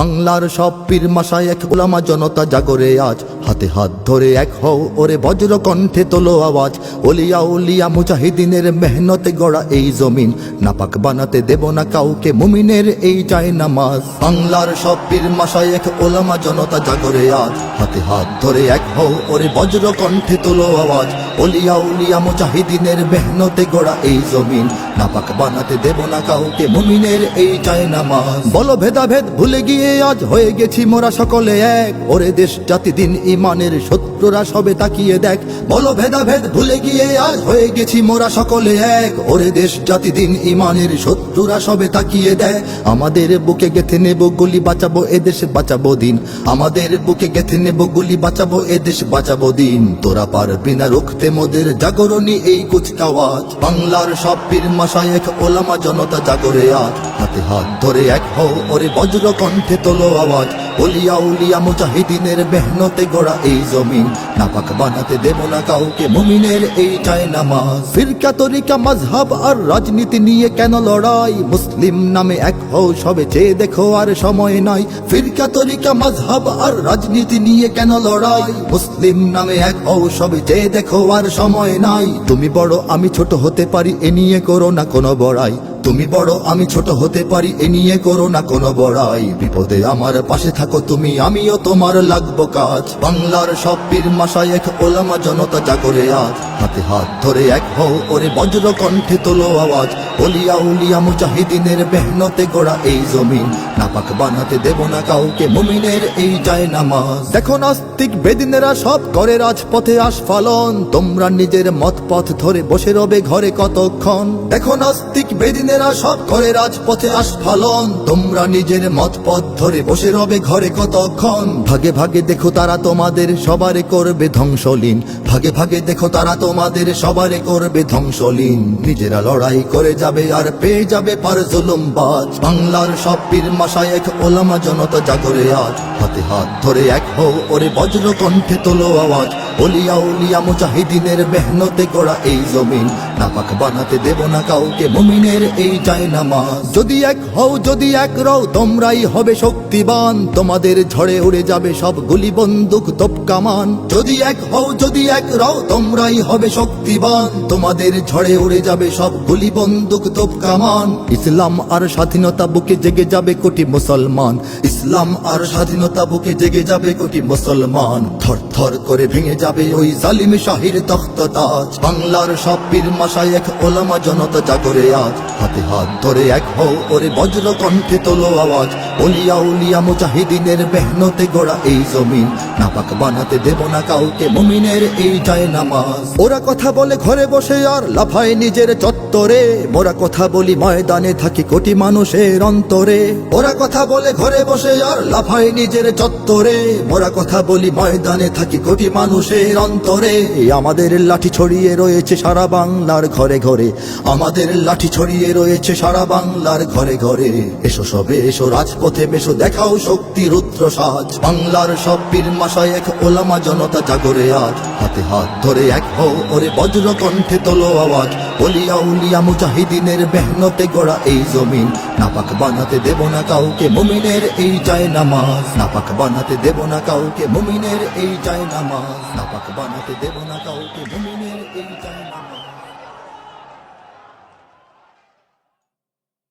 বাংলার সব পীর মাশায়েখ উলামা জনতা জাগরে আজ, হাতে হাত ধরে এক হও ওরে বজ্র কণ্ঠে তোলো আওয়াজ। ওলিয়া উলিয়া মুজাহিদিনের মেহনতে গড়া এই জমিন, নাপাক বানাতে দেব না কাউকে মুমিনের এই চায় নামাজ। বাংলার সব পীর মাশায়েখ উলামা জনতা জাগরে আজ, হাতে হাত ধরে এক হও ওরে বজ্র কণ্ঠে তোলো আওয়াজ। ওলিয়া উলিয়া মুজাহিদিনের মেহনতে গড়া এই জমিন, নাপাক বানাতে দেব না কাউকে মুমিনের এই চায় নামাজ। বলো ভেদাভেদ ভুলে গিয়ে আজ হয়ে গেছি মোরা সকলে এক, ওরে দেশ জাতি দিন ইমানের শত্রুরা সবে তাকিয়ে দেখ। বলো ভেদাভেদ ভুলে গিয়ে আজ হয়ে গেছি মোরা সকলে এক, ওরে দেশ জাতি দিন ইমানের শত্রুরা সবে তাকিয়ে দেখ। আমাদের বুকে গেথে নেব গুলি, বাঁচাবো এদেশ বাঁচাবো দিন। আমাদের বুকে গেথে নেব গুলি, বাঁচাবো এদেশ বাঁচাবো দিন। তোরা পারবি না রুখতে মোদের জাগরণী এই কুচকাওয়াজ। বাংলার সব পীর মাশায়েখ ওলামা জনতা জাগরে আজ, হাতে হাত ধরে এক হও ওরে বজ্র কণ্ঠে তোলো আওয়াজ। ওলিয়া উলিয়া মুজাহিদিনের মেহনতে গড়া এই জমিন, নাপাক বানাতে দেব না কাউকে মুমিনের এই চায় নামাজ। ফিরকা তরিকা মাযহাব আর রাজনীতি নিয়ে কেন লড়াই, মুসলিম নামে এক হও সবে চেয়ে দেখো আর সময় নাই। ফিরকা তরিকা মাযহাব আর রাজনীতি নিয়ে কেন লড়াই, মুসলিম নামে এক হও সবে চেয়ে দেখো আর সময় নাই। তুমি বড় আমি ছোট হতে পারি এ নিয়ে করো না কোনো বড়াই, তুমি বড় আমি ছোট হতে পারি এ নিয়ে করো না কোনো বড়াই। বিপদে আমার পাশে থাকো তুমি, আমিও তোমার লাগবো কাজ। বাংলার সব পীর মাশায়েখ ওলামা জনতা জাগরে আজ, হাতে হাত ধরে এক হও ওরে বজ্র কণ্ঠে তোলো আওয়াজ। ওলিয়া উলিয়া মুজাহিদিনের মেহনতে গড়া এই জমিন, নাপাক বানাতে দেব না কাউকে মুমিনের এই চায় নামাজ। দেখো নাস্তিক বেদিনেরা সব করে রাজপথে আস্ফালন, তোমরা নিজের মত পথ ধরে বসে রবে ঘরে কতক্ষণ। দেখো নাস্তিক বেদিনেরা সব করে রাজপথে আস্ফালন, তোমরা নিজের মত পথ ধরে বসে রবে ঘরে কতক্ষণ। ভাগে ভাগে দেখো তারা তোমাদের সবারে করবে ধ্বংসলীন, ভাগে ভাগে দেখো তারা তোমাদের সবারে করবে ধ্বংসলীন। নিজেরা লড়াই করে যাবে আর পেয়ে যাবে পার জুলুমবাজ। বাংলার সব পীর মাশায়েখ ওলামা জনতা জাগরে আজ, হাতে হাত ধরে এক হও ওরে বজ্র কণ্ঠে তোলো আওয়াজ। ওলিয়া উলিয়া মুজাহিদিনের মেহনতে গড়া এই জমিন, নাপাক বানাতে দেব না কাউকে মুমিনের এই চায় নামাজ। যদি এক হও যদি এক রও তোমরাই হবে শক্তিবান, তোমাদের ঝড়ে উড়ে যাবে সব গুলি বন্দুক তোপ কামান। যদি এক হও যদি এক রও তোমরাই হবে শক্তিবান, তোমাদের ঝড়ে উড়ে যাবে সব গুলি বন্দুক তোপ কামান। ইসলাম আর স্বাধীনতা বুকে জেগে যাবে কোটি মুসলমান, ইসলাম আর স্বাধীনতা বুকে জেগে যাবে কোটি মুসলমান। থর থর করে ভেঙে যাবে ওই জালিম শাহির তখ্ততাজ। বাংলার সব পীর মাশায়েখ ওলামা জনতা জাগরে আজ, হাতে হাত ধরে এক হও ওরে বজ্র কণ্ঠে তোলো আওয়াজ। ওলিয়া উলিয়া মুজাহিদিনের মেহনতে গড়া এই জমিন, নাপাক বানাতে দেব না কাউকে মুমিনের এই চায় নামাজ। ওরা কথা বলে ঘরে বসে আর লাফায় নিজের চত্বরে, মোরা কথা বলি ময়দানে থাকি কোটি মানুষের অন্তরে। ওরা কথা বলে ঘরে বসে আর লাফায় নিজের চত্বরে, মোরা কথা বলি ময়দানে থাকি কোটি মানুষের অন্তরে। আমাদের লাঠি ছড়িয়ে রয়েছে সারা বাংলার ঘরে ঘরে, আমাদের লাঠি ছড়িয়ে রয়েছে সারা বাংলার ঘরে ঘরে। এসো সবে এসো রাজপথে বেশো দেখাও শক্তি রুদ্র সাজ। বাংলার সব পীর মাশায়েখ ওলামা জনতা জাগরে আজ, হাতে হাত ধরে এক হও ওরে বজ্র কণ্ঠে তোলো আওয়াজ। ওলিয়া উলিয়া মুজাহিদিনের মেহনতে গড়া এই জমিন, নাপাক বানাতে দেব না কাউকে মুমিনের এই চায় নামাজ। নাপাক বানাতে দেব না কাউকে মুমিনের এই চায় নামাজ, নাপাক বানাতে দেব না কাউকে মুমিনের এই চায় নামাজ।